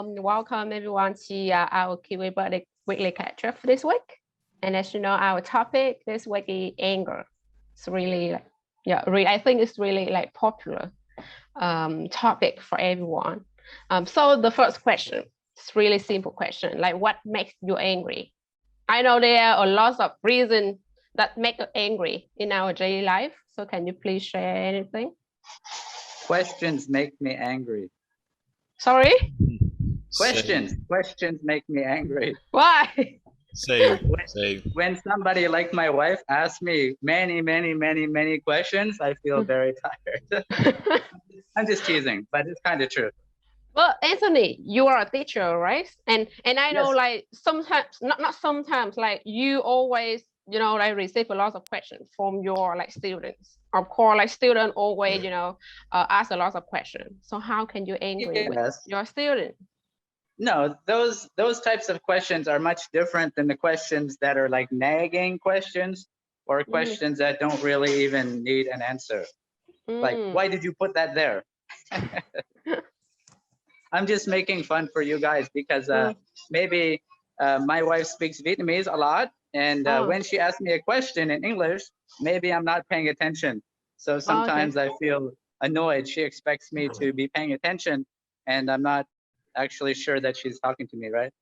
welcome everyone to our Kiwi Buddy weekly catch-up for this week. And as you know, our topic this week is anger. It's really, I think it's really like popular topic for everyone. So the first question, it's really simple question, like what makes you angry? I know there are a lot of reasons that make us angry in our daily life. So can you please share anything? Questions make me angry. Sorry? Questions make me angry. Why? When somebody like my wife asks me many questions, I feel very tired. I'm just teasing, but it's kind of true. Well, Anthony, you are a teacher, right? And I know, Yes. like sometimes, not sometimes, like you always, like receive a lot of questions from your like students. Of course, like student always, ask a lot of questions. So how can you angry with your student? No, those types of questions are much different than the questions that are like nagging questions or questions that don't really even need an answer. Like, why did you put that there? I'm just making fun for you guys because maybe my wife speaks Vietnamese a lot. And when she asks me a question in English, maybe I'm not paying attention. So sometimes I feel annoyed. She expects me to be paying attention and I'm not actually sure that she's talking to me, right?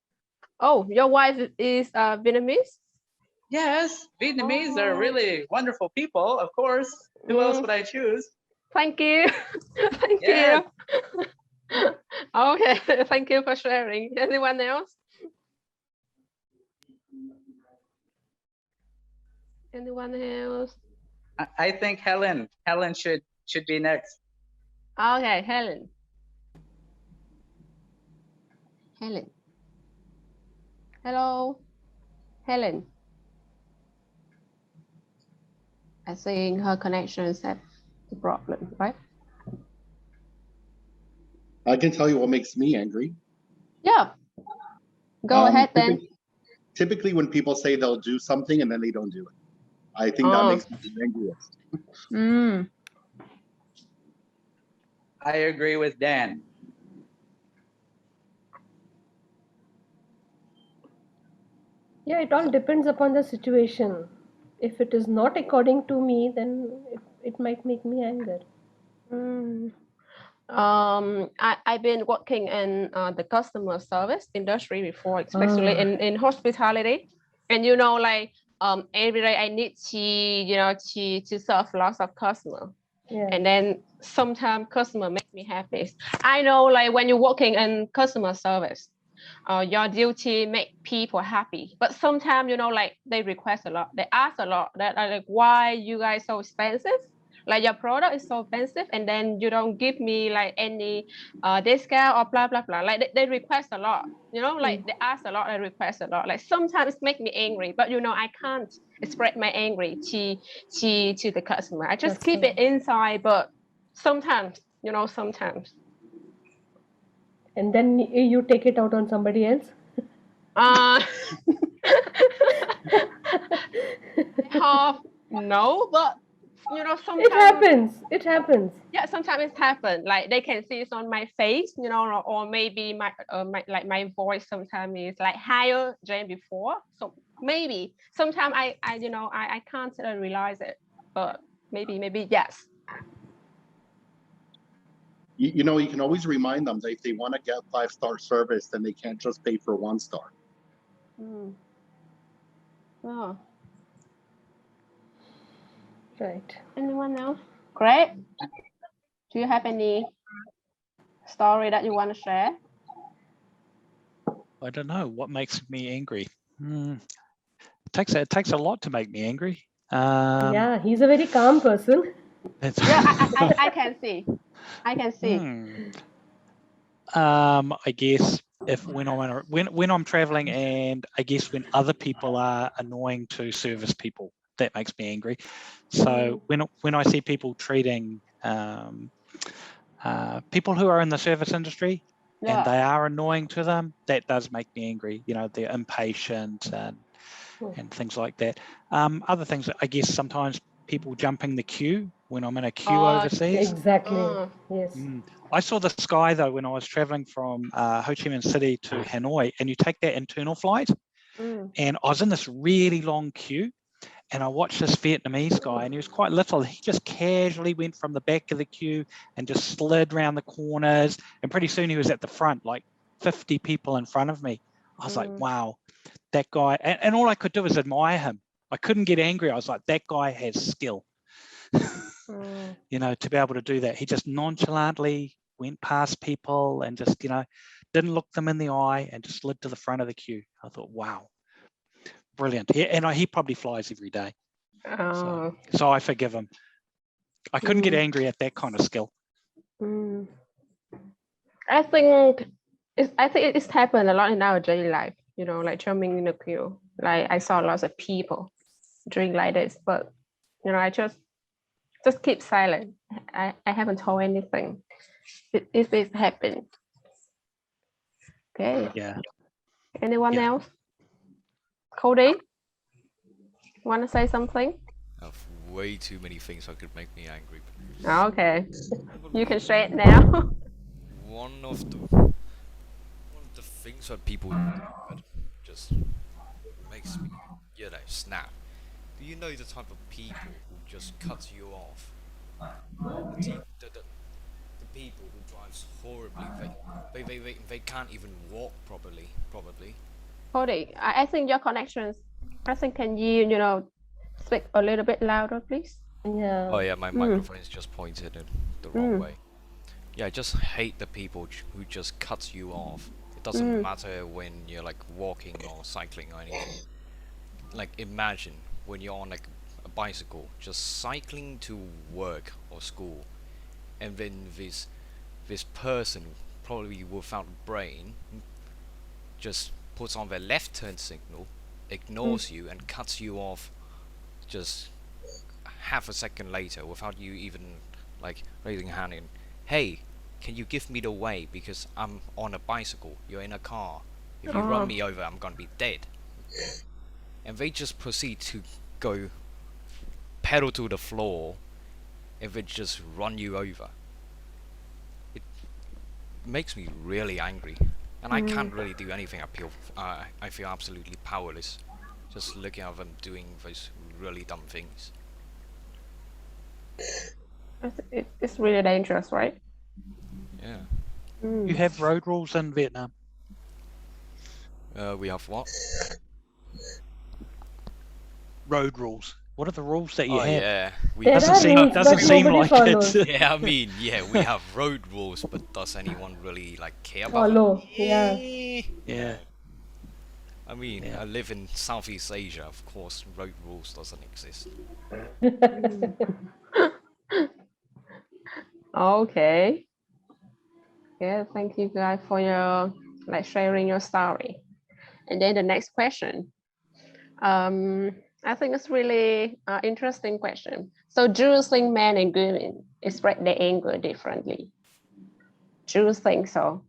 Oh, your wife is Vietnamese? Yes, Vietnamese are really wonderful people, of course. Who else would I choose? Thank you. Thank you. Okay, thank you for sharing. Anyone else? Anyone else? I think Helen should be next. Okay, Helen. Hello, Helen. I think her connection is have the problem, right? I can tell you what makes me angry. Yeah. Go ahead then. Typically when people say they'll do something and then they don't do it. I think that makes me the angriest. I agree with Dan. Yeah, it all depends upon the situation. If it is not according to me, then it might make me angry. I've been working in the customer service industry before, especially in hospitality. And like every day I need to to serve lots of customers. Yeah. And then sometimes customer make me happy. I know, like when you're working in customer service, your duty make people happy. But sometimes, like they request a lot. They ask a lot. That like, why you guys so expensive? Like your product is so expensive, and then you don't give me like any discount or blah blah blah. Like they request a lot, like they ask a lot, they request a lot. Like sometimes it make me angry, but I can't express my angry to the customer. I just keep it inside, but sometimes, sometimes. And then you take it out on somebody else? No, but sometimes it happens. Yeah, sometimes it happens. Like they can see it on my face, or maybe my voice sometimes is like higher than before. So maybe sometimes I can't realize it, but maybe yes. You can always remind them that if they want to get 5-star service, then they can't just pay for 1 star. Oh. Right. Anyone else? Great. Do you have any story that you want to share? I don't know. What makes me angry? It takes a lot to make me angry. Yeah, he's a very calm person. Yeah, I can see. I guess when I'm traveling, and I guess when other people are annoying to service people, that makes me angry. So when I see people treating people who are in the service industry and they are annoying to them, that does make me angry. They're impatient and things like that. Other things, I guess sometimes people jumping the queue when I'm in a queue overseas. Exactly. Yes. I saw the sky though when I was traveling from Ho Chi Minh City to Hanoi, and you take that internal flight, and I was in this really long queue, and I watched this Vietnamese guy, and he was quite little. He just casually went from the back of the queue and just slid around the corners, and pretty soon he was at the front, like 50 people in front of me. I was like, wow, that guy, and all I could do was admire him. I couldn't get angry. I was like, that guy has skill. You know, to be able to do that. He just nonchalantly went past people and just, you know, didn't look them in the eye and just slid to the front of the queue. I thought, wow, brilliant. He probably flies every day. So I forgive him. I couldn't get angry at that kind of skill. I think it's happened a lot in our daily life, you know, like jumping in the queue. Like I saw lots of people doing like this, but you know, I just keep silent. I haven't told anything. If it happened. Okay. Yeah. Anyone else? Cody? Want to say something? I have way too many things that could make me angry. Okay. You can say it now. One of the things that people do that just makes me, you know, snap. Do you know the type of people who just cut you off? The people who drives horribly. They can't even walk properly, probably. Cody, I think your connections. I think can you know speak a little bit louder, please? Yeah. Oh yeah, my microphone is just pointed in the wrong way. Yeah, I just hate the people who just cuts you off. It doesn't matter when you're like walking or cycling or anything. Like imagine when you're on like a bicycle, just cycling to work or school, and then this person, probably without brain, just puts on their left turn signal, ignores you and cuts you off just half a second later without you even like raising a hand and, hey, can you give me the way because I'm on a bicycle, you're in a car. If you run me over, I'm gonna be dead. And they just proceed to go pedal to the floor and they just run you over. It makes me really angry. And I can't really do anything. I feel absolutely powerless just looking at them doing those really dumb things. It's really dangerous, right? Yeah. You have road rules in Vietnam? We have what? Road rules. What are the rules that you Oh have? yeah, we There Doesn't are seem rules, doesn't but seem nobody like follows. it. yeah, I mean, yeah, we have road rules, but does anyone really like care about Follow. them? Yeah. Yeah. I mean, Yeah. I live in Southeast Asia. Of course, road rules doesn't exist. Okay. Yeah, thank you guys for your like sharing your story. And then the next question. I think it's really interesting question. So do you think men and women express their anger differently? Do you think so?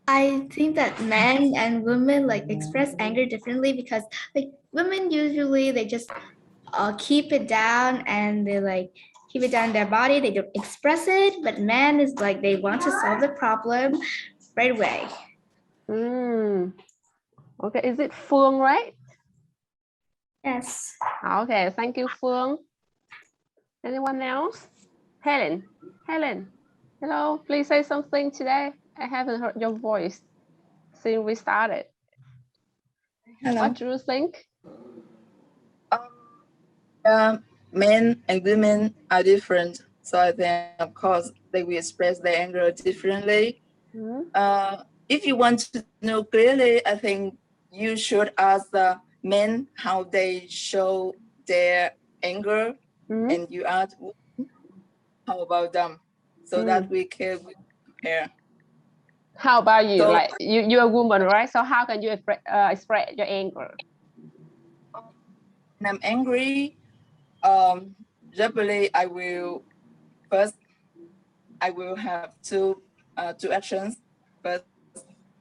I think that men and women like express anger differently because like women usually they just keep it down and they like keep it down in their body. They don't express it, but men is like they want to solve the problem right away. Okay, is it Phương, right? Yes. Okay, thank you, Phương. Anyone else? Helen. Hello, please say something today. I haven't heard your voice since we started. Hello. What do you think? Men and women are different, so I think, of course, they will express their anger differently. If you want to know clearly, I think you should ask the men how they show their anger, and you ask how about them, so that we can compare. How about you? So, like you're a woman, right? So how can you express your anger? when I'm angry, generally I will have two actions. First,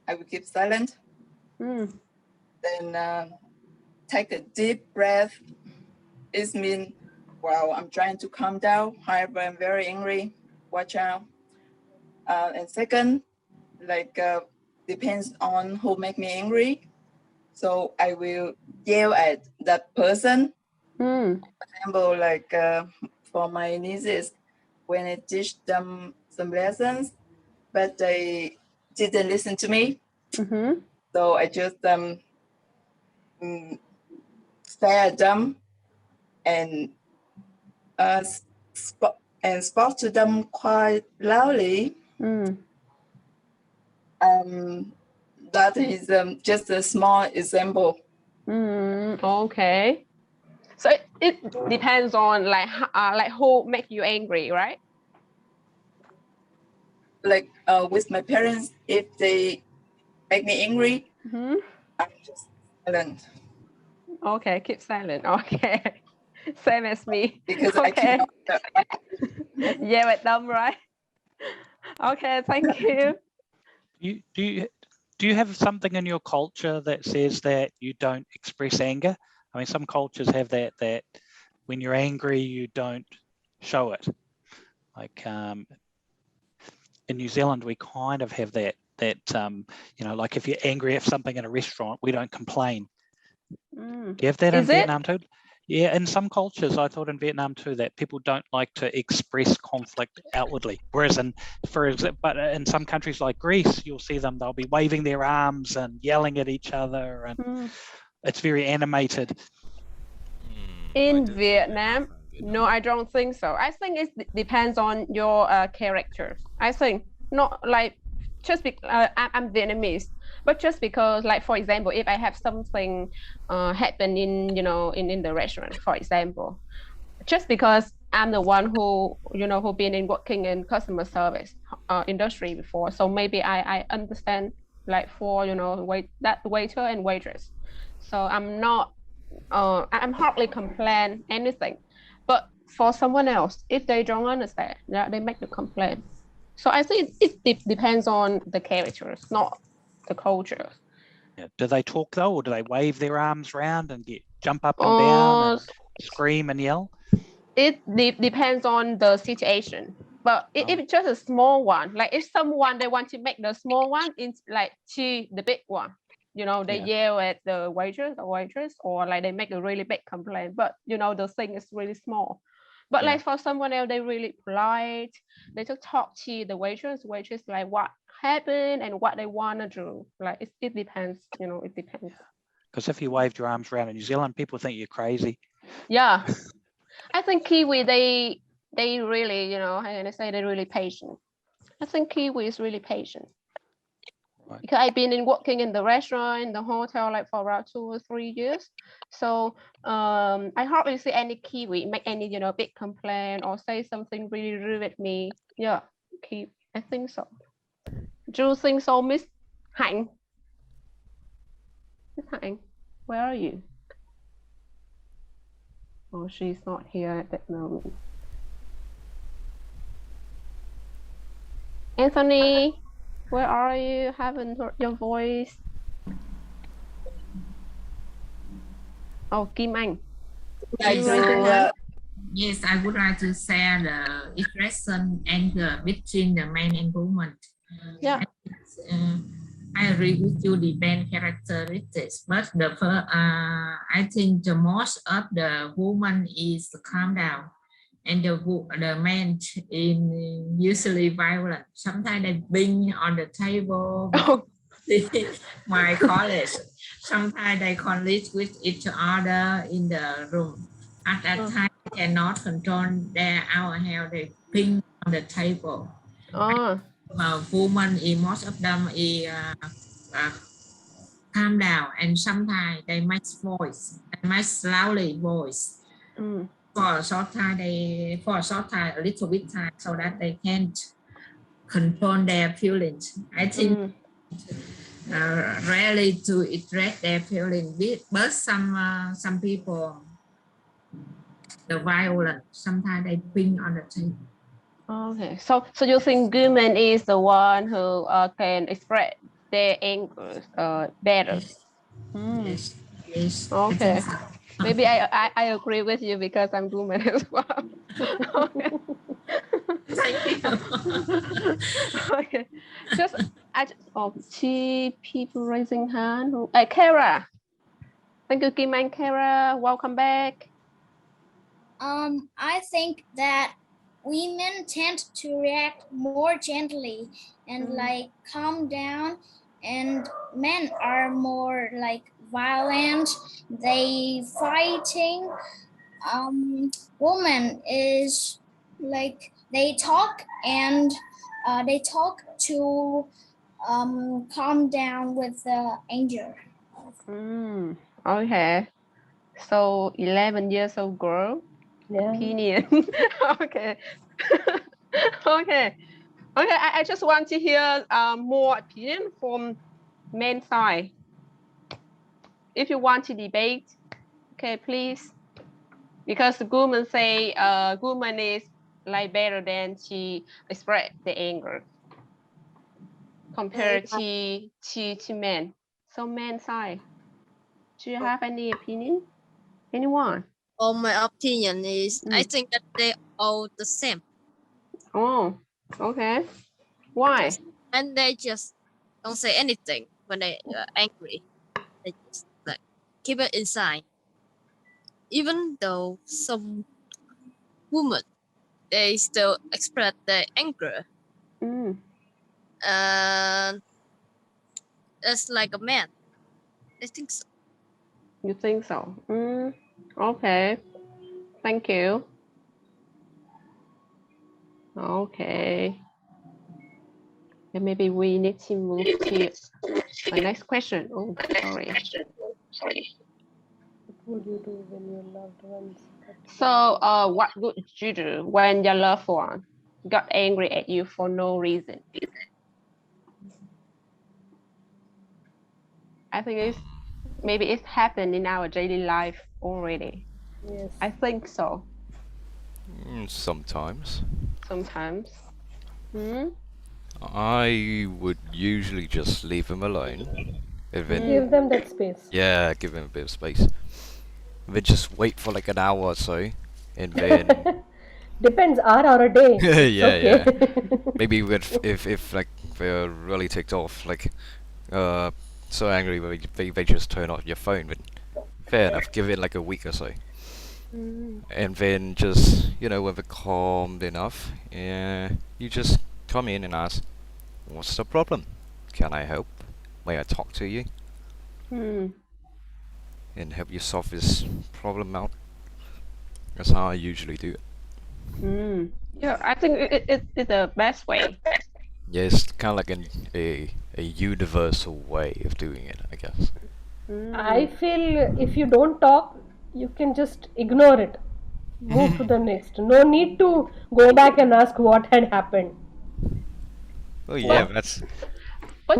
I will keep silent. Then take a deep breath. It means Wow, I'm trying to calm down. However, I'm very angry. Watch out. And second, like depends on who make me angry. So I will yell at that person. For example, like for my nieces, when I teach them some lessons, but they didn't listen to me. So I just stare at them and spoke to them quite loudly. That is just a small example. Okay. So it depends on like who make you angry, right? Like with my parents, if they make me angry, I'm just silent. Okay, keep silent. Okay. Same as me. Because okay. I cannot. Yeah, but dumb, right? Okay, thank you. Do you have something in your culture that says that you don't express anger? I mean, some cultures have that when you're angry, you don't show it. Like in New Zealand, we kind of have that you know, like if you're angry at something in a restaurant, we don't complain. Do you have that in Vietnam too? Yeah, in some cultures, I thought in Vietnam too, that people don't like to express conflict outwardly. Whereas but in some countries like Greece, you'll see them, they'll be waving their arms and yelling at each other, and it's very animated. In Vietnam, no, I don't think so. I think it depends on your character. I think not like just because I'm Vietnamese, but just because, like, for example, if I have something happen in, you know, in the restaurant, for example, just because I'm the one who, you know, who been working in customer service industry before, so maybe I understand, like, for, you know, that waiter and waitress. So I'm not I'm hardly complain anything, but for someone else, if they don't understand, yeah, they make the complaint. So I think it depends on the characters, not the culture. Yeah. Do they talk though, or do they wave their arms around and jump up and down and scream and yell? It depends on the situation, but if it's just a small one, like if someone they want to make the small one into like to the big one, you know, they yell at the waitress, or like they make a really big complaint, but you know the thing is really small. But like for someone else, they really polite. They just talk to the waitress like what happened and what they want to do. Like it depends, you know, it depends. Because if you waved your arms around in New Zealand, people think you're crazy. Yeah. I think Kiwi, they really, you know, how can I say, they're really patient. I think Kiwi is really patient. Right. Because I've been working in the restaurant, in the hotel, like for around 2 or 3 years. So I hardly see any Kiwi make any, you know, big complaint or say something really rude at me. Yeah, Kiwi, I think so. Do you think so, Miss Hạnh? Miss Hạnh, where are you? Oh, she's not here at that moment. Anthony, where are you? Haven't heard your voice. Oh, Kim Anh. Yes, I would like to share the expression anger between the man and woman. Yeah. I agree with you, the main characteristics, but I think the most of the woman is calm down, and the man is usually violent. Sometimes they bang on the table. My colleagues, sometimes they collide with each other in the room. At that time, they cannot control their how they bang on the table. Woman, most of them is calm down, and sometimes they make loudly voice. For a short time, a little bit time, so that they can't control their feelings. I think rarely to express their feelings, but some people, the violent, sometimes they bring on the table. Okay, so you think women is the one who can express their anger better? Yes. Okay. Maybe I agree with you because I'm woman as well. Okay. Thank you. Okay. Two people raising hand. Kara. Thank you, Kim and Kara. Welcome back. I think that women tend to react more gently and like calm down, and men are more like violent. They fighting. Woman is like they talk and they talk to calm down with the anger. Okay. So 11 years old girl. Yeah. Opinion. Okay. Okay. Okay. I just want to hear more opinion from men's side. If you want to debate, okay, please. Because the woman say woman is like better than she express the anger compared to men. So men's side. Do you have any opinion? Anyone? Well, my opinion is I think that they all the same. Oh, okay. Why? And they just don't say anything when they are angry. They just like keep it inside. Even though some women they still express their anger. And it's like a man. I think so. You think so? Okay. Thank you. Okay. And maybe we need to move to my next question. Oh, sorry. What would you do when your loved ones? So, what would you do when your loved one got angry at you for no reason? I think maybe it's happened in our daily life already. Yes. I think so. Sometimes. Sometimes. I would usually just leave him alone. Give them that space. Yeah, give him a bit of space. And then just wait for like an hour or so, and then Depends, hour or a day. yeah. Maybe if like they're really ticked off, like so angry, they just turn off your phone. But fair enough, give it like a week or so. And then just, when they're calmed enough, you just come in and ask, what's the problem? Can I help? May I talk to you? And help you solve this problem out. That's how I usually do it. Yeah, I think it's the best way. Yeah, it's kind of like a universal way of doing it, I guess. I feel if you don't talk, you can just ignore it. Move to the next. No need to go back and ask what had happened. Oh yeah, that's. But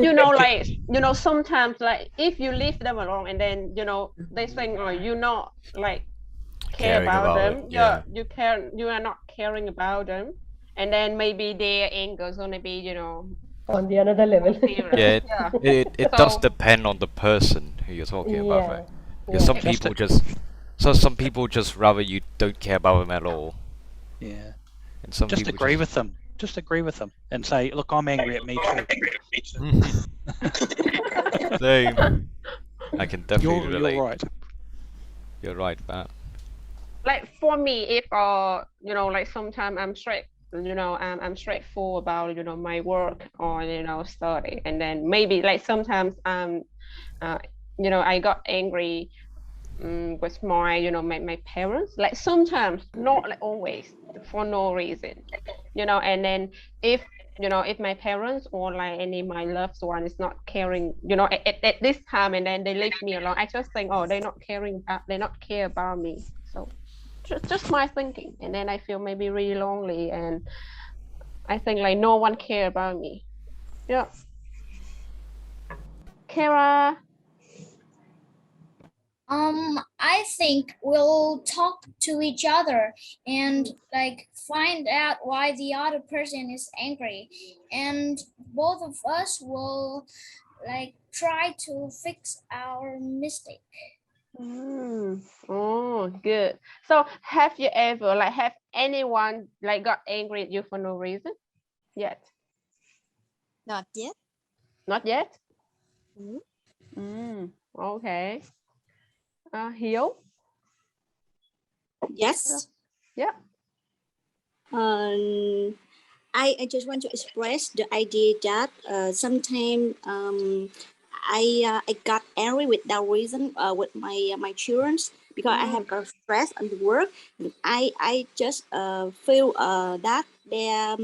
sometimes like if you leave them alone and then they think you not like care about them. Yeah. You are not caring about them, and then maybe their anger is gonna be on the another level. Yeah, it does depend on the person who you're talking about, right? Because some people just rather you don't care about them at all. Yeah. And some just people agree with them. Just agree with them and say, look, I'm angry at me too. Same. I can definitely relate. You're right. You're right, Pat. Like for me, if like sometimes I'm straight, I'm straightforward about my work or study, and then maybe like sometimes I got angry with my parents, like sometimes, not like always, for no reason, and then if my parents or like any of my loved one is not caring, at this time, and then they leave me alone, I just think, oh, they not care about me. So just my thinking, and then I feel maybe really lonely, and I think like no one care about me. Yeah. Kara. I think we'll talk to each other and like find out why the other person is angry, and both of us will like try to fix our mistake. Oh, good. So have you ever like have anyone like got angry at you for no reason yet? Not yet. Not yet? Mm. Okay. Hiếu? Yes. Yeah. I just want to express the idea that sometimes I got angry without reason with my children because I have got stress on the work. I just feel that they're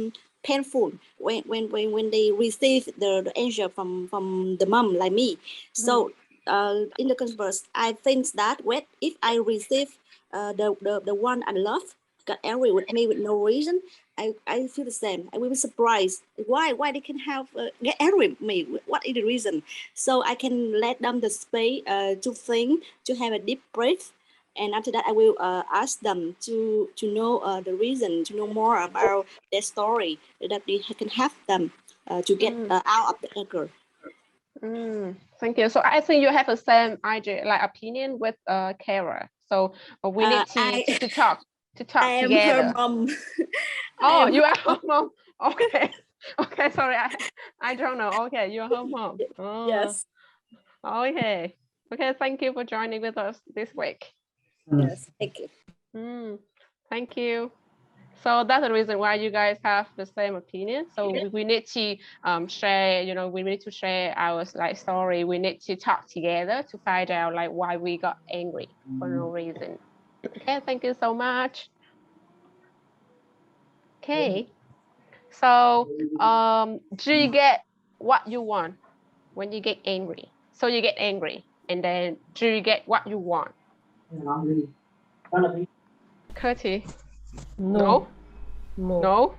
painful when they receive the answer from the mom like me. So in the converse, I think that if I receive the one I love got angry with me with no reason, I feel the same. I will be surprised why they can have get angry with me. What is the reason? So I can let them the space to think, to have a deep breath, and after that I will ask them to know the reason, to know more about their story, that they can help them to get out of the anger. Thank you. So I think you have the same idea, like opinion with Kara. So we need to talk I am together. her mom. Oh, you are her mom. Okay. Okay, sorry. I don't know. Okay, you're her mom. Oh. Yes. Okay. Okay, thank you for joining with us this week. Yes, thank you. Thank you. So that's the reason why you guys have the same opinion. So we need to share, you know, we need to share our like story. We need to talk together to find out like why we got angry for no reason. Okay, thank you so much. Okay. So do you get what you want when you get angry? So you get angry and then do you get what you want? Curti? No. No?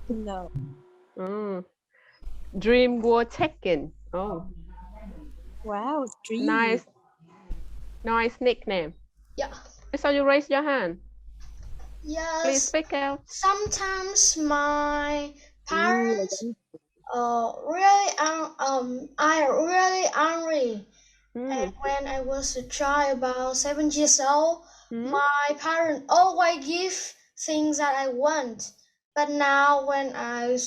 No. Dream were taken. Oh. Wow, dream. Nice nickname. Yeah. So you raise your hand. Yes. Please speak out. Sometimes my parents are really angry. And when I was a child, about 7 years old, my parents always give things that I want. But now when I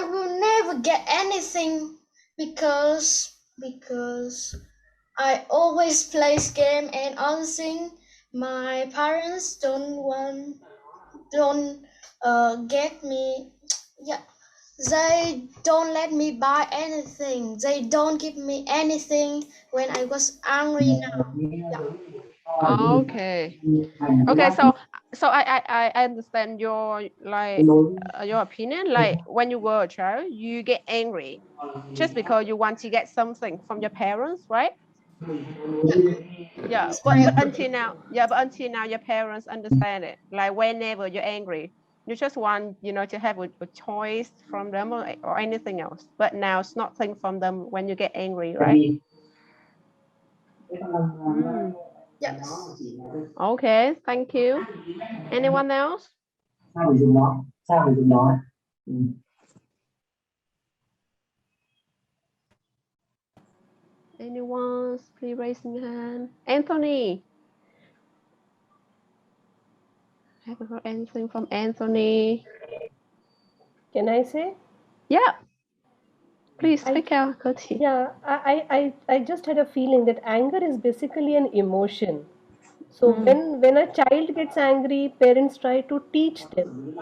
will never get anything because I always plays game and other thing. My parents don't get me. Yeah, they don't let me buy anything. They don't give me anything when I was angry now. Yeah. Okay. Okay, so I understand your like your opinion. Like when you were a child, you get angry just because you want to get something from your parents, right? Yeah, but until now, your parents understand it. Like whenever you're angry, you just want, you know, to have a choice from them or anything else. But now it's nothing from them when you get angry, right? Yes. Okay, thank you. Anyone else? Anyone? Please raise your hand. Anthony. I haven't heard anything from Anthony. Can I say? Yeah. Please speak out, Koti. Yeah, I just had a feeling that anger is basically an emotion. So when a child gets angry, parents try to teach them,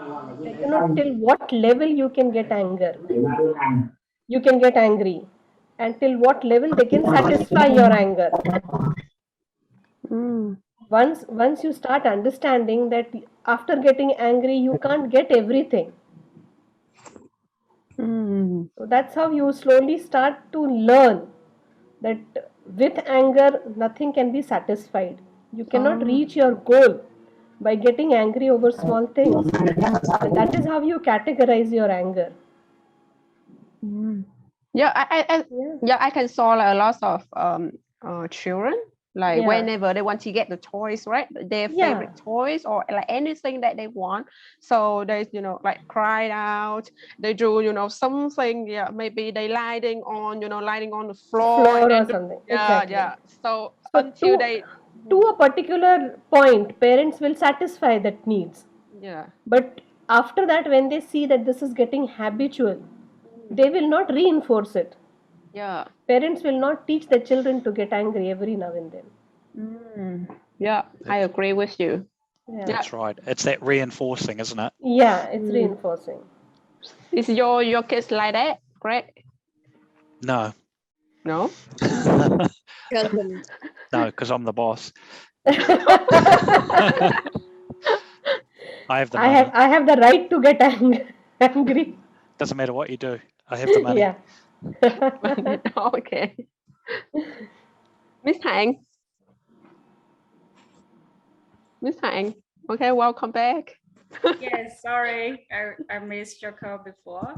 you know, till what level you can get anger. You can get angry, and till what level they can satisfy your anger. Once you start understanding that after getting angry, you can't get everything. So that's how you slowly start to learn that with anger, nothing can be satisfied. You cannot reach your goal by getting angry over small things. And that is how you categorize your anger. Yeah, I can saw like a lot of children Like Yeah. whenever they want to get the toys, right? Their favorite toys or like anything that they want. So they, like cried out. They do, something. Yeah, maybe they lighting on the floor and Floor or then something. yeah, Exactly. yeah. So So until they to a particular point, parents will satisfy that needs. yeah. But after that, when they see that this is getting habitual, they will not reinforce it. Yeah. Parents will not teach their children to get angry every now and then. Yeah, I agree with you. Yeah. That's right. It's that reinforcing, isn't it? Yeah, it's reinforcing. Is your kids like that, Greg? No. No? No, because I'm the boss. I have the money. I have the right to get angry. Doesn't matter what you do. I have the money. Yeah. Okay. Miss Hạnh. Miss Hạnh. Okay, welcome back. Yes, sorry, I missed your call before.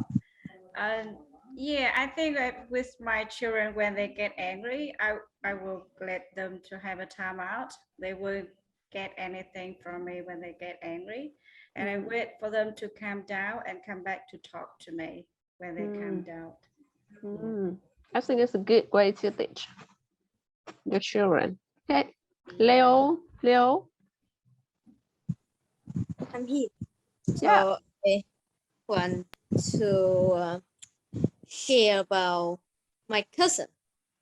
Yeah, I think that with my children, when they get angry, I will let them to have a timeout. They won't get anything from me when they get angry. And I wait for them to calm down and come back to talk to me when they calm down. I think it's a good way to teach your children. Okay. Leo. I'm here. Yeah. So I want to share about my cousin.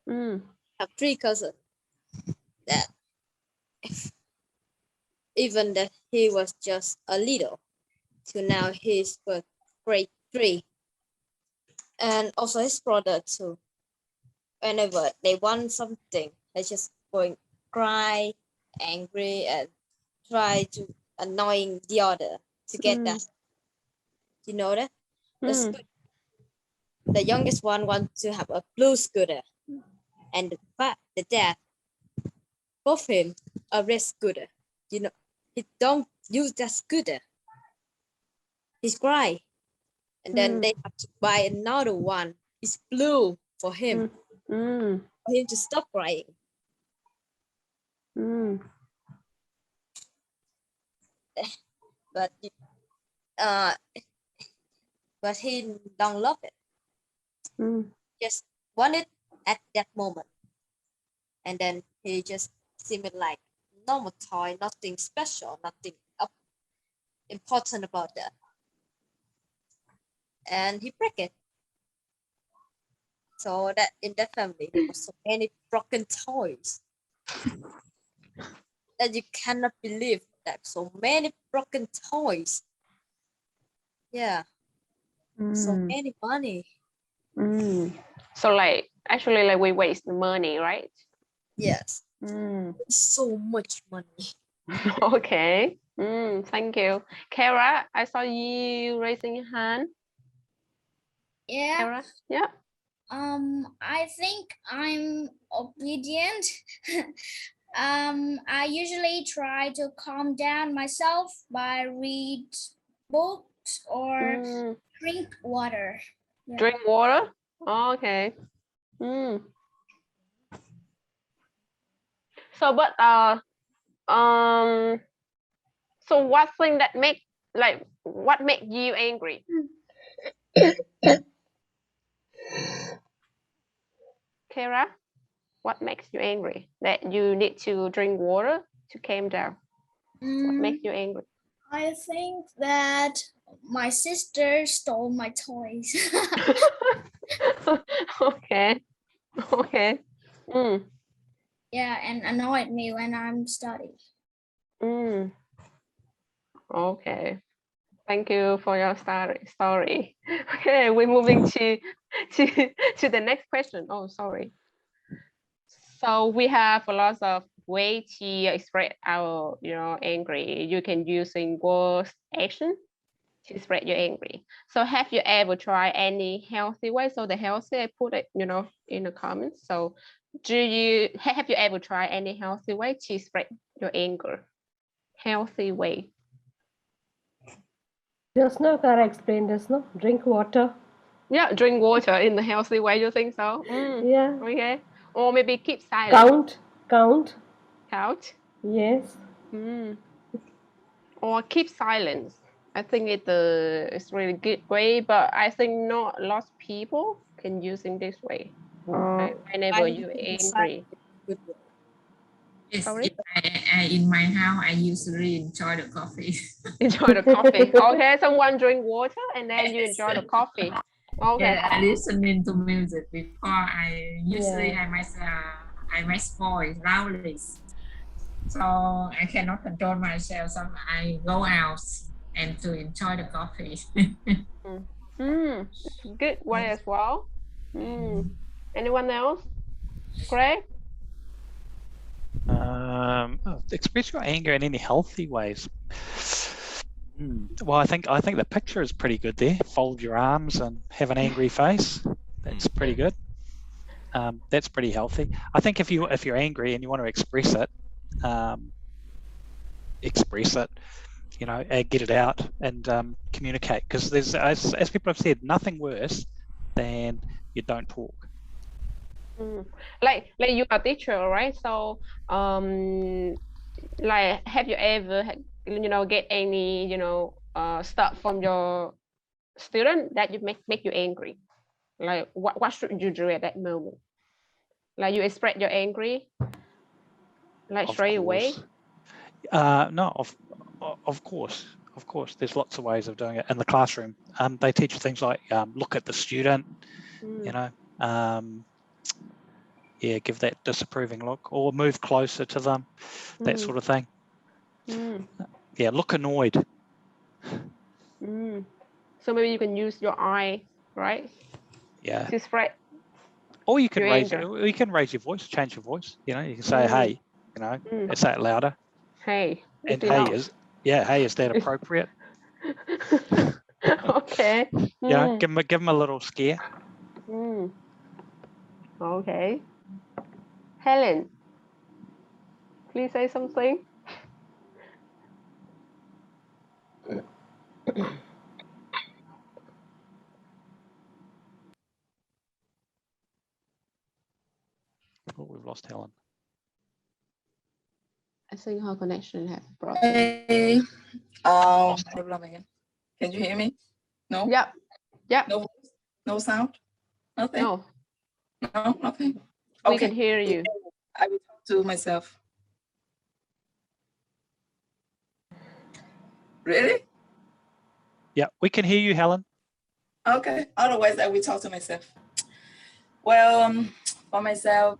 I have 3 cousins that even that he was just a little to now he's grade 3. And also his brother too. Whenever they want something, they just going cry, angry, and try to annoying the other to get that. You know that? The youngest one wants to have a blue scooter, and the dad, both him, a red scooter. You know, he don't use that scooter. He's cry, and then they have to buy another one. It's blue for him, for him to stop crying. But he don't love it. Just want it at that moment, and then he just seem it like normal toy, nothing special, nothing important about that, and he break it. So that in that family there was so many broken toys that you cannot believe that so many broken toys. Yeah. So many money. So like actually like we waste money, right? Yes. So much money. Okay. Thank you. Kara, I saw you raising your hand. Yeah. Kara? Yeah. I think I'm obedient. I usually try to calm down myself by read books or drink water. Yeah. Drink water? Oh, okay. So but so what thing that what make you angry? Kara, what makes you angry? That you need to drink water to calm down. What makes you angry? I think that my sister stole my toys. Okay. Yeah, and annoyed me when I'm studying. Okay. Thank you for your story. Okay, we're moving to the next question. Oh, sorry. So we have a lot of way to express our, angry. You can use in words, action to express your angry. So have you ever tried any healthy way? So the healthy, I put it, in the comments. So have you ever tried any healthy way to express your anger? Healthy way. Just now, Kara explained this, no? Drink water. Yeah, drink water in the healthy way. You think so? Yeah. Okay. Or maybe keep silent. Count. Couch? Yes. Or keep silence. I think it's really good way, but I think not a lot of people can use in this way. Like whenever you're angry. Yes, Sorry? in my house, I usually enjoy the coffee. Enjoy the coffee. Okay, someone drink water and then you enjoy the coffee. Okay. Yeah, listening to music before I usually I might spoil loudly. So I cannot control myself. So I go out and to enjoy the coffee. Good way as well. Anyone else? Greg? Express your anger in any healthy ways. Well, I think the picture is pretty good there. Fold your arms and have an angry face. That's pretty good. That's pretty healthy. I think if you're angry and you want to express it, you know, get it out and communicate. Because there's, as people have said, nothing worse than you don't talk. Like you are a teacher, right? So like have you ever get any stuff from your student that you make you angry? Like what should you do at that moment? Like you express your angry like straight away? No, of course. There's lots of ways of doing it in the classroom. They teach things like look at the student, you know, give that disapproving look, or move closer to them, that sort of thing. Yeah, look annoyed. So maybe you can use your eye, right? Yeah. To spread. Or you can raise your voice, change your voice. You know, you can say, hey, you know, say it louder. Hey. And hey, is that appropriate? Okay. You know, give them a little scare. Okay. Helen, please say something. Oh, we've lost Helen. I think her connection has broken. Hey. Can you hear me? No? Yep. No sound? Nothing? No. No, nothing. We can hear you. I will talk to myself. Really? Yeah, we can hear you, Helen. Okay. Otherwise, I will talk to myself. Well, for myself,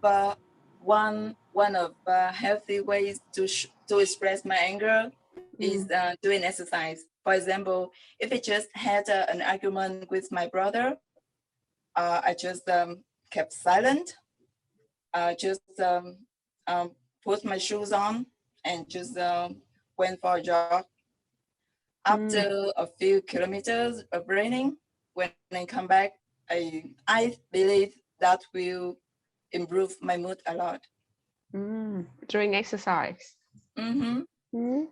one of healthy ways to express my anger is doing exercise. For example, if I just had an argument with my brother, I just kept silent. Just put my shoes on and just went for a jog. After a few kilometers of running, when I come back, I believe that will improve my mood a lot. During exercise. I think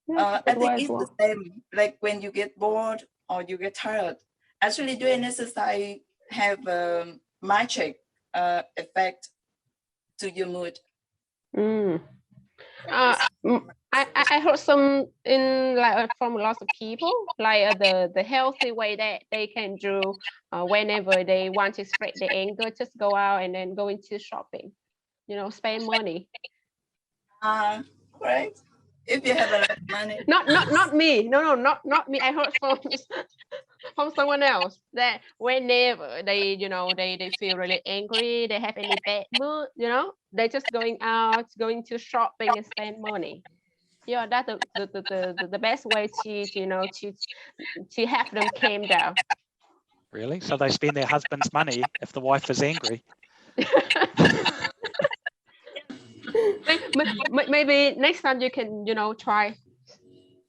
it's the same. Like when you get bored or you get tired, actually doing exercise have a magic effect to your mood. I heard some from lots of people the healthy way that they can do whenever they want to express their anger, just go out and then go into shopping, spend money. Right. If you have a lot of money. Not me. No, not me. I heard from someone else that whenever they they feel really angry, they have any bad mood, they just going out, going to shopping and spend money. Yeah, that's the best way to have them calm down. Really? So they spend their husband's money if the wife is angry. Maybe next time you can try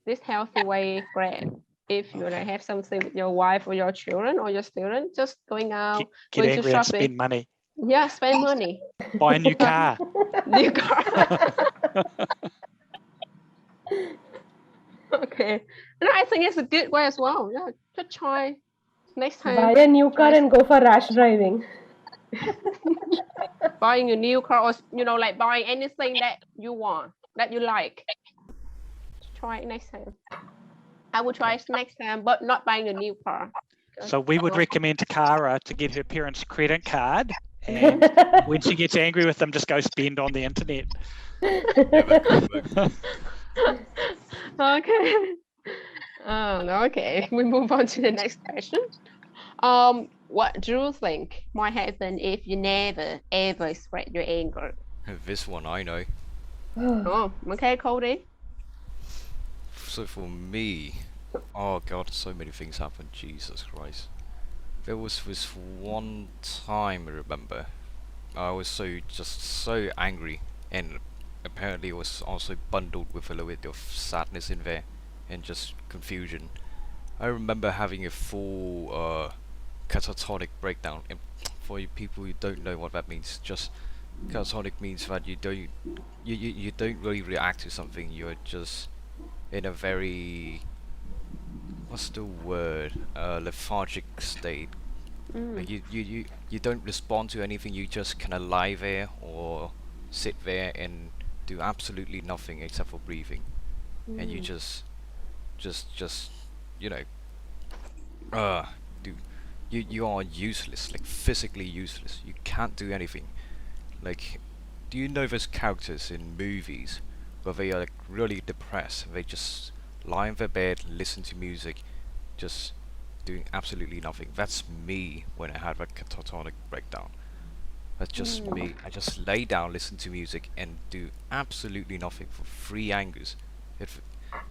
this healthy way, Greg. If you have something with your wife or your children or your student, just going out, get going angry to and shopping. spend money. Yeah, spend money. Buy a new car. New car. Okay. And I think it's a good way as well. Yeah, just try next time. Buy a new car and go for rash driving. buying a new car, or like buying anything that you want, that you like. Try it next time. I will try it next time, but not buying a new car. So we would recommend to Cara to get her parents' credit card, and when she gets angry with them, just go spend on the internet. Okay. Okay. We move on to the next question. What do you think might happen if you never ever express your anger? This one I know. Oh, okay, Cody. So for me, oh god, so many things happened. Jesus Christ. There was this one time I remember. I was just so angry, and apparently it was also bundled with a little bit of sadness in there, and just confusion. I remember having a full catatonic breakdown. And for you people who don't know what that means, just catatonic means that you don't really react to something. You're just in a very, what's the word, lethargic state. Like you don't respond to anything. You just kind of lie there or sit there and do absolutely nothing except for breathing, and you just you know do you are useless, like physically useless. You can't do anything. Like, do you know those characters in movies where they are like really depressed? They just lie in their bed, listen to music, just doing absolutely nothing. That's me when I had that catatonic breakdown. That's just me. I just lay down, listen to music, and do absolutely nothing for 3 hours. I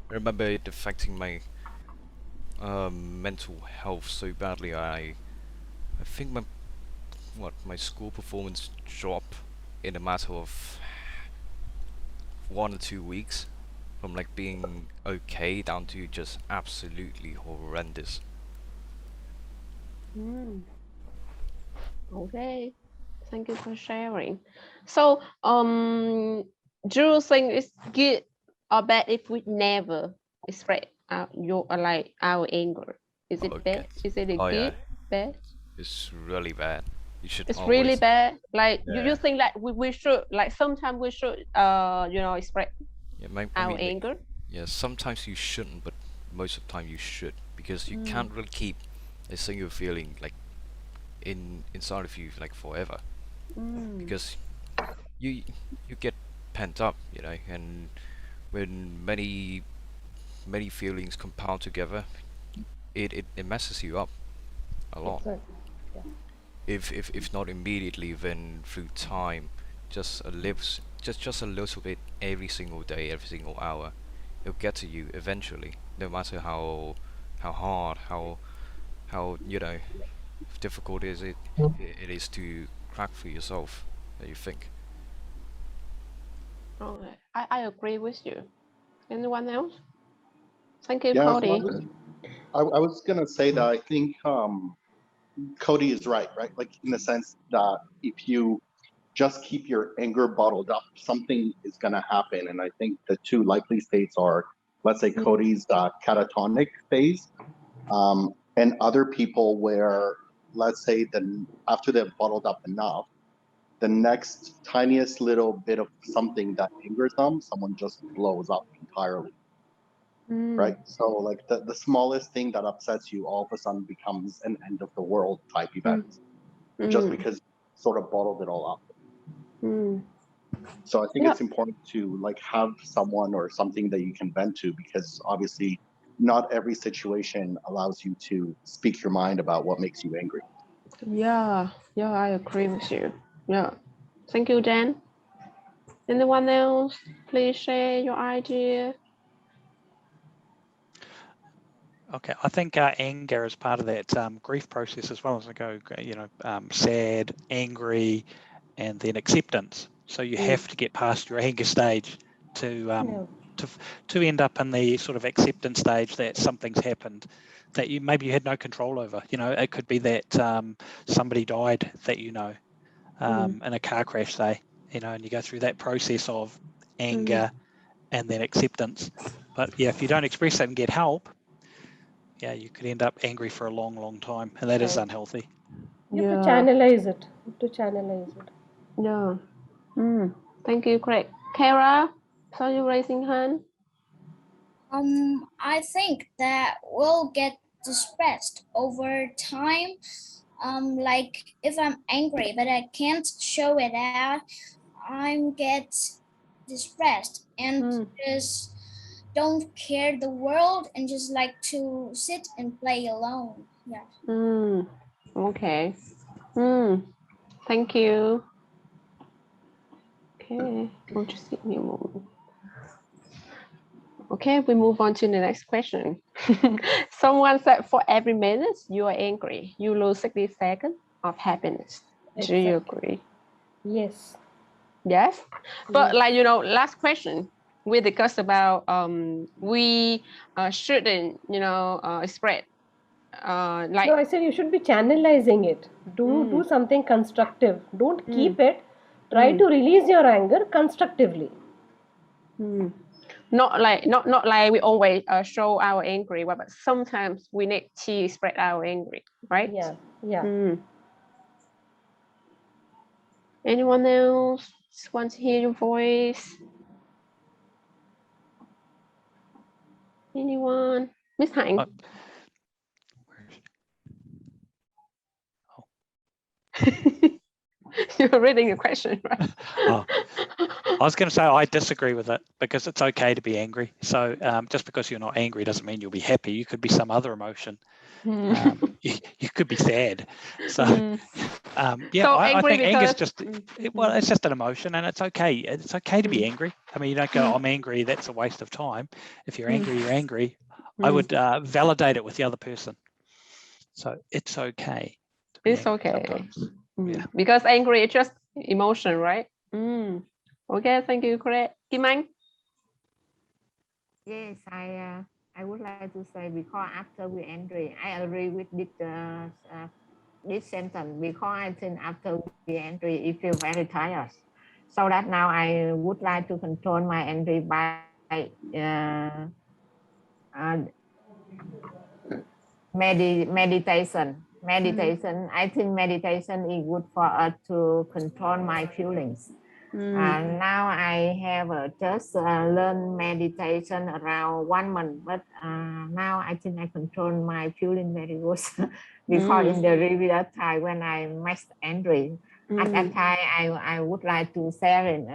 remember it affecting my mental health so badly. I think my school performance dropped in a matter of 1 or 2 weeks, from like being okay down to just absolutely horrendous. Okay, thank you for sharing. So, do you think it's good or bad if we never express our anger? Is it bad? Is it good, bad? It's really bad. You should It's always, really bad. Like you Yeah. think that we should, like, sometimes we should express I our mean, like, anger. yeah, sometimes you shouldn't, but most of the time you should, because you can't really keep a single feeling like inside of you like forever, because you get pent up, and when many feelings compound together, it messes you up a lot. Exactly. Yeah. If not immediately, then through time, just a little bit every single day, every single hour, it'll get to you eventually, no matter how hard, how difficult it is to crack for yourself that you think. Okay, I agree with you. Anyone else? Thank you, Yeah, Cody. I was gonna say that I think Cody is right? Like in the sense that if you just keep your anger bottled up, something is gonna happen. And I think the 2 likely states are, let's say, Cody's catatonic phase, and other people where, let's say, after they've bottled up enough, the next tiniest little bit of something that angers them, someone just blows up entirely. Right? So like the smallest thing that upsets you all of a sudden becomes an end of the world type event, just because you sort of bottled it all up. So I think it's important to like have someone or something that you can vent to, because obviously not every situation allows you to speak your mind about what makes you angry. Yeah, I agree with you. Yeah. Thank you, Dan. Anyone else? Please share your idea. Okay, I think anger is part of that grief process as well. As I go, sad, angry, and then acceptance. So you have to get past your anger stage to end up in the sort of acceptance stage that something's happened that maybe you had no control over. It could be that somebody died that in a car crash, say, and you go through that process of anger and then acceptance. But yeah, if you don't express it and get help, yeah, you could end up angry for a long, long time, and that is unhealthy. You have to channelize it. Yeah. Thank you, Craig. Kara, saw you raising hand. I think that will get distressed over time. Like if I'm angry but I can't show it out, I'm get distressed and just don't care the world and just like to sit and play alone. Yeah. Okay. Thank you. Okay, we'll just give me a moment. Okay, we move on to the next question. Someone said for every minute you are angry, you lose 60 seconds of happiness. Do you agree? Yes. Yes. But like, you know, last question, we discussed about we shouldn't, you know, spread like. No, I said you should be channelizing it. Do something constructive. Don't keep it. Try to release your anger constructively. Not like we always show our angry, but sometimes we need to spread our angry, right? Yeah. Anyone else just want to hear your voice? Anyone? Miss Hạnh. You're reading a question, right? I was going to say I disagree with it because it's okay to be angry. So just because you're not angry doesn't mean you'll be happy. You could be some other emotion. You could be sad. So yeah, so I think anger is because... just well, it's just an emotion, and it's okay. It's okay to be angry. I mean, you don't go, I'm angry, that's a waste of time. If you're angry, you're angry. I would validate it with the other person. So it's okay. It's okay. Yeah. Because angry is just emotion, right? Okay, thank you, Craig. Kim Anh? Yes, I would like to say because after we angry, I agree with this sentence because I think after we angry, you feel very tired. So that now I would like to control my angry by meditation. I think meditation is good for us to control my feelings. Now I have just learned meditation around 1 month, but now I think I control my feeling very good because in the previous time when I mess angry, at that time I would like to share it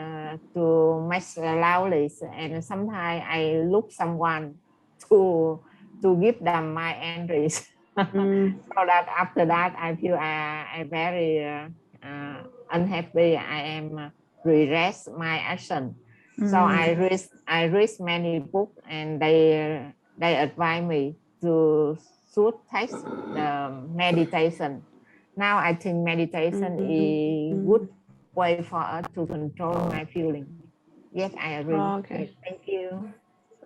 to mess loudly, and sometimes I look someone to give them my entries. So that after that I feel I very unhappy. I am regret my action. So I read many books and they advise me to should take the meditation. Now I think meditation is good way for us to control my feeling. Yes, I agree. Okay. Thank you.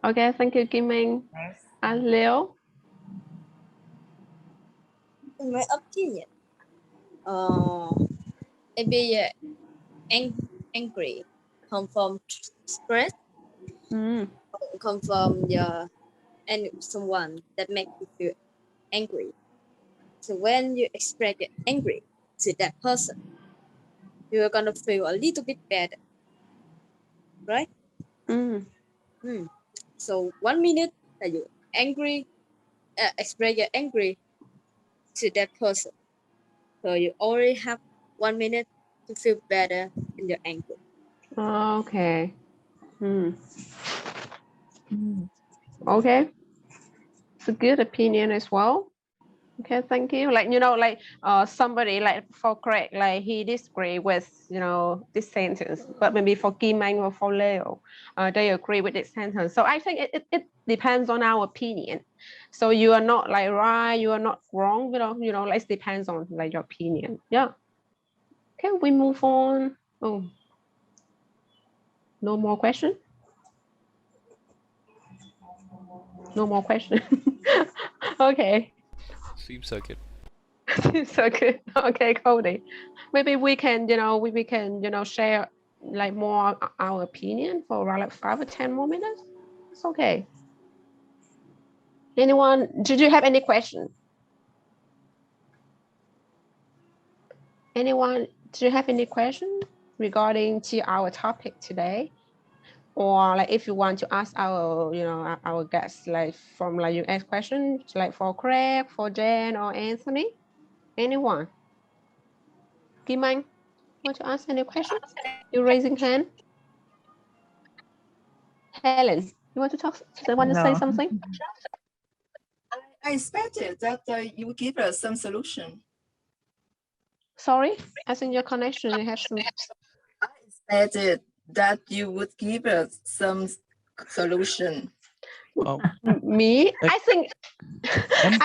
Okay, thank you, Kim Anh. Yes. And Leo? In my opinion, maybe angry come from stress, come from someone that makes you feel angry. So when you express your angry to that person, you are gonna feel a little bit better, right? So 1 minute that you angry, express your angry to that person. So you already have 1 minute to feel better in your anger. Okay. Okay. It's a good opinion as well. Okay, thank you. Like, you know, like somebody like for Craig, like he disagree with, you know, this sentence, but maybe for Kim Anh or for Leo, they agree with this sentence. So I think it depends on our opinion. So you are not like right, you are not wrong, you know, like it depends on like your opinion. Yeah. Okay, we move on. Oh, no more question? No more question. Okay. Seems so good. So good. Okay, Cody. Maybe we can, you know, we can, you know, share like more our opinion for around like 5 or 10 more minutes. It's okay. Anyone, did you have any question? Anyone, do you have any question? regarding to our topic today? Or like if you want to ask our, you know, our guests, like from like you ask questions, like for Craig, for Jen or Anthony, anyone? Kim Anh, want to ask any questions? You raising hand? Helen, you want to talk? Want to say something? I expected that you would give us some solution. Sorry, I think your connection, you have some. I expected that you would give us some solution. Well, me, I think.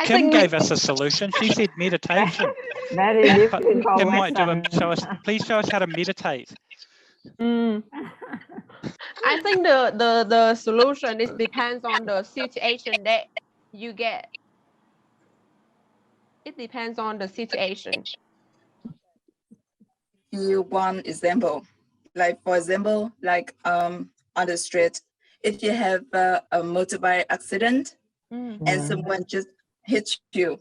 Kim gave us a solution. She said meditation. Very difficult. Kim might do please show us how to meditate. I think the solution is depends on the situation that you get. It depends on the situation. You one example, like for example, like on the street, if you have a motorbike accident and someone just hits you,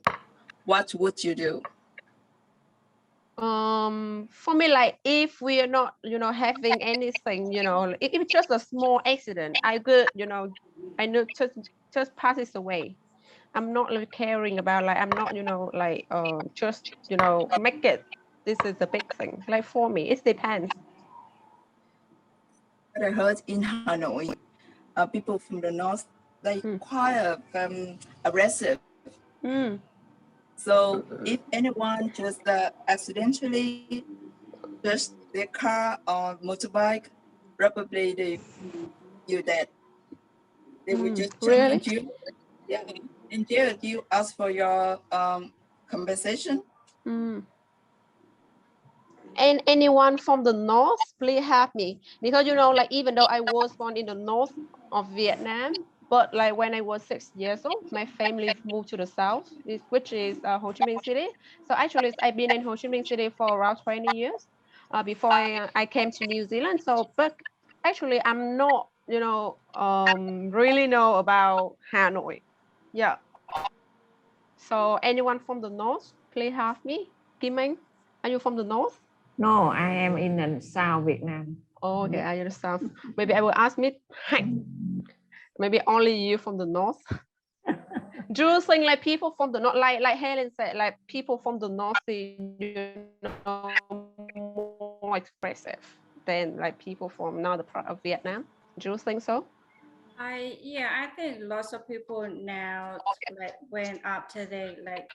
what would you do? For me, like if we are not, you know, having anything, you know, if it's just a small accident, I could, you know, I know just passes away. I'm not like caring about, like I'm not, you know, like just, you know, make it. This is a big thing. Like for me, it depends. What I heard in Hanoi, people from the north, they quite aggressive. So if anyone just accidentally touched their car or motorbike, probably you're dead. They will just jump into you. Yeah, in jail, you ask for your compensation. And anyone from the north, please help me, because you know, like even though I was born in the north of Vietnam, but like when I was 6 years old, my family moved to the south, which is Ho Chi Minh City. So actually, I've been in Ho Chi Minh City for around 20 years before I came to New Zealand. So, but actually, I'm not, you know, really know about Hanoi. Yeah. So anyone from the north, please help me. Kim Anh, are you from the north? No, I am in the South Vietnam. Oh, okay, I understand. Maybe I will ask me. Maybe only you from the north. Do you think like people from the north, like Helen said, like people from the north, you know, more expressive than like people from another part of Vietnam? Do you think so? I think lots of people now, like when after they like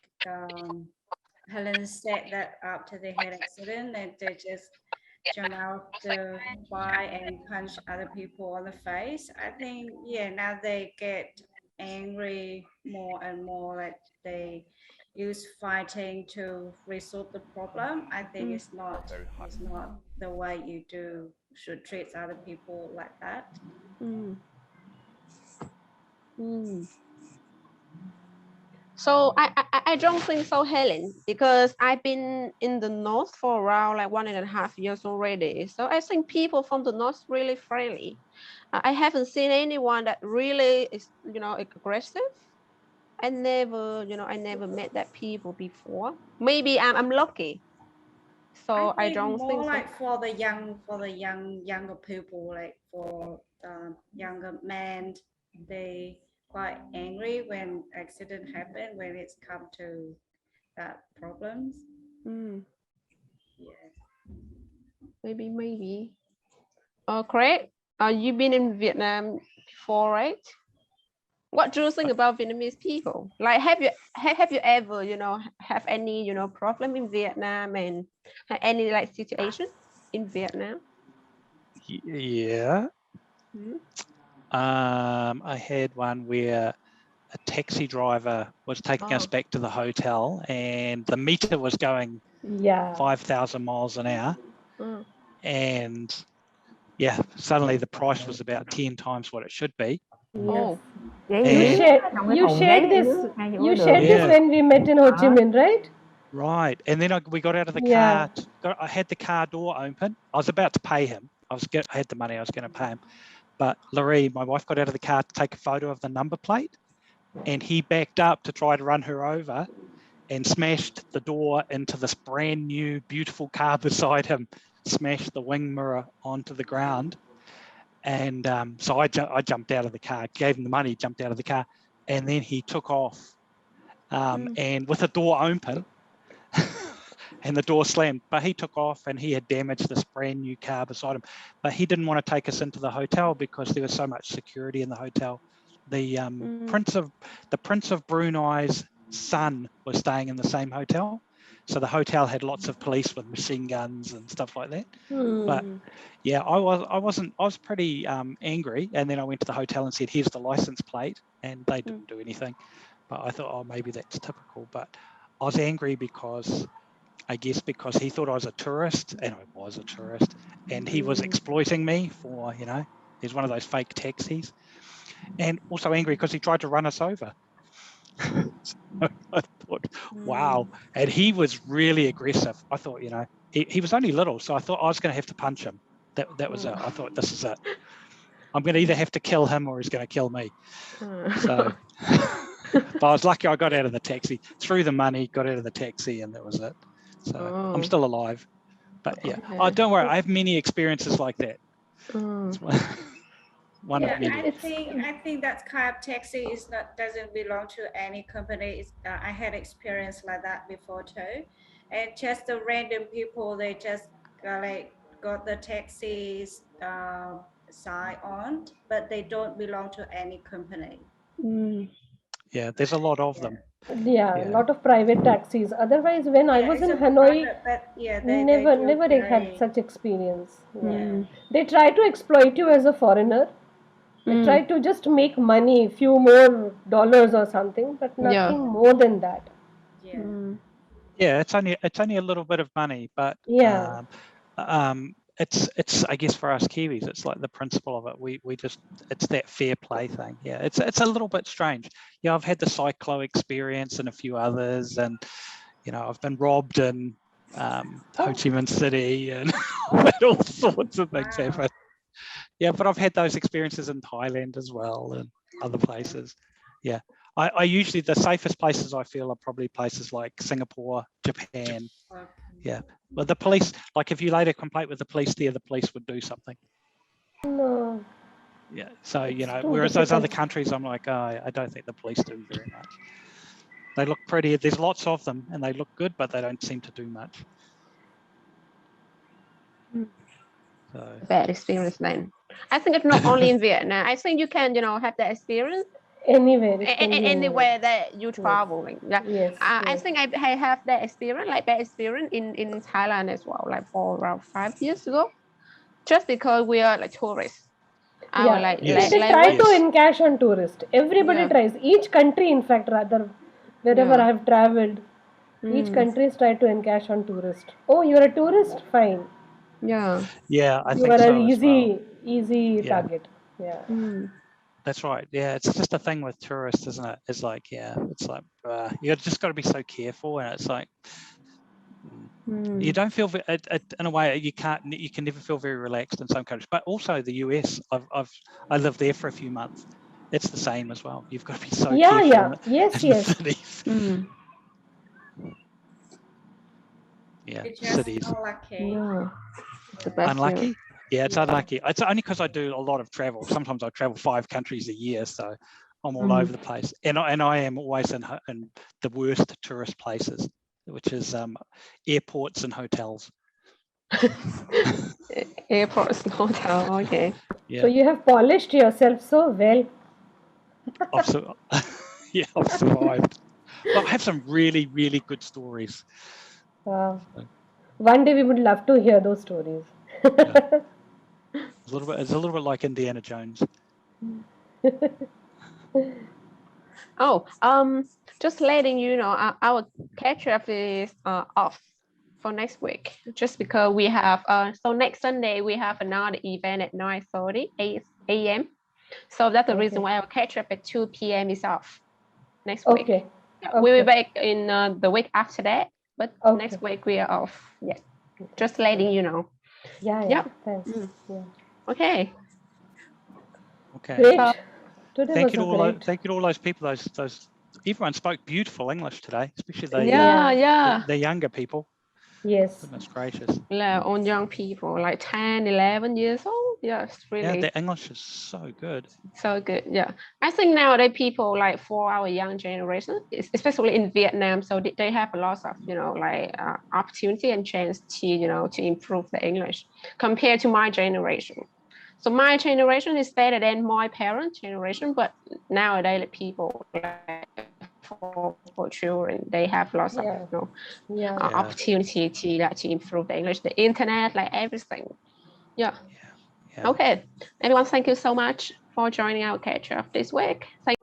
Helen said that after they had accident and they just jump out the bike and punch other people on the face. I think now they get angry more and more, like they use fighting to resolve the problem. I think it's not the way you should treat other people like that. So I don't think so, Helen, because I've been in the north for around like 1.5 years already. So I think people from the north really friendly. I haven't seen anyone that really is, you know, aggressive. I never, you know, I never met that people before. Maybe I'm lucky. So I don't more think so. like for the younger people, like for younger men, they quite angry when accident happen, when it's come to that problems. Yes. Maybe. Craig, you've been in Vietnam before, right? What do you think about Vietnamese people? Like, have you ever, you know, have any, you know, problem in Vietnam and any like situation in Vietnam? Yeah. I had one where a taxi driver was taking us back to the hotel and the meter was going 5,000 miles an hour. And yeah, suddenly the price was about 10 times what it should be. Yes. You shared this when we met in Ho Chi Minh, right? Right. And then we got out of the car. I had the car door open. I was about to pay him. I had the money. I was going to pay him. But Larry, my wife, got out of the car to take a photo of the number plate. And he backed up to try to run her over. and smashed the door into this brand new, beautiful car beside him, smashed the wing mirror onto the ground. And so I jumped out of the car, gave him the money, jumped out of the car, and then he took off. And with the door open, and the door slammed, but he took off and he had damaged this brand new car beside him. But he didn't want to take us into the hotel because there was so much security in the hotel. The Prince of Brunei's son was staying in the same hotel. So the hotel had lots of police with machine guns and stuff like that. But yeah, I was pretty angry. And then I went to the hotel and said, here's the license plate. And they didn't do anything. But I thought, oh, maybe that's typical. But I was angry because he thought I was a tourist, and I was a tourist, and he was exploiting me for, he's one of those fake taxis. And also angry because he tried to run us over. So I thought, wow. And he was really aggressive. I thought, he was only little, so I thought I was going to have to punch him. That was it. I thought, this is it. I'm going to either have to kill him or he's going to kill me. So, but I was lucky I got out of the taxi, threw the money, got out of the taxi, and that was it. So I'm still alive. But yeah, oh, don't worry. I have many experiences like that. One of many. I think that kind of taxi doesn't belong to any company. I had experience like that before too, and just the random people, they just got the taxis sign on, but they don't belong to any company. Yeah, there's a lot of them. Yeah, a lot of private taxis. Otherwise, when I was in Hanoi, never had such experience. They try to exploit you as a foreigner. They try to just make money, few more dollars or something, but nothing more than that. Yeah, it's only a little bit of money, but it's I guess for us Kiwis, it's like the principle of it. We just, it's that fair play thing. Yeah, it's a little bit strange. Yeah, I've had the Cyclo experience and a few others, and I've been robbed in Ho Chi Minh City and all sorts of things happen. Yeah, but I've had those experiences in Thailand as well and other places. Yeah, I usually, the safest places I feel are probably places like Singapore, Japan. Yeah, but the police, like if you laid a complaint with the police there, the police would do something. No. Yeah, so whereas those other countries, I'm like, oh, I don't think the police do very much. They look pretty. There's lots of them, and they look good, but they don't seem to do much. So. Bad experience then. I think it's not only in Vietnam. I think you can, have that experience anywhere that you traveling. Yeah. I think I have that experience, like bad experience in Thailand as well, like for around 5 years ago, just because we are like tourists. They try to encash on tourists. Everybody tries. Each country, in fact, rather, wherever I have traveled, each country try to encash on tourists. Oh, you're a tourist? Fine. Yeah, I you think are so an easy target. Yeah. That's right. Yeah, it's just a thing with tourists, isn't it? It's like, it's like you just got to be so careful, and it's like you don't feel in a way you can never feel very relaxed in some countries. But also the US, I lived there for a few months. It's the same as well. You've got to be so careful. Yes. Cities. Yeah, it's just cities. Unlucky. Unlucky? Yeah, it's unlucky. It's only because I do a lot of travel. Sometimes I travel 5 countries a year, so I'm all over the place. And I am always in the worst tourist places, which is airports and hotels. Airports and hotels, okay. Yeah. So you have polished yourself so well. I've survived. But I have some really, really good stories. Wow. One day we would love to hear those stories. It's a little bit like Indiana Jones. Just letting you know, our catch-up is off for next week, just because we have so next Sunday we have another event at 9:30 a.m. So that's the reason why our catch-up at 2 p.m. is off next week. We'll be back in the week after that, but next week we are off. Yes, just letting you know. Yeah. Thanks. Okay. Great. Thank you to all those people, those everyone spoke beautiful English today, especially the younger people. Yes. Goodness gracious. Yeah, on young people, like 10, 11 years old. Yes, really. Yeah, their English is so good. So good, yeah. I think nowadays people, like for our young generation, especially in Vietnam, so they have a lot of, like opportunity and chance to, to improve the English compared to my generation. So my generation is better than my parents' generation, but nowadays people, like, for children, they have lots of opportunity to improve the English, the internet, like everything. Yeah. Okay, everyone, thank you so much for joining our catch up this week. Thank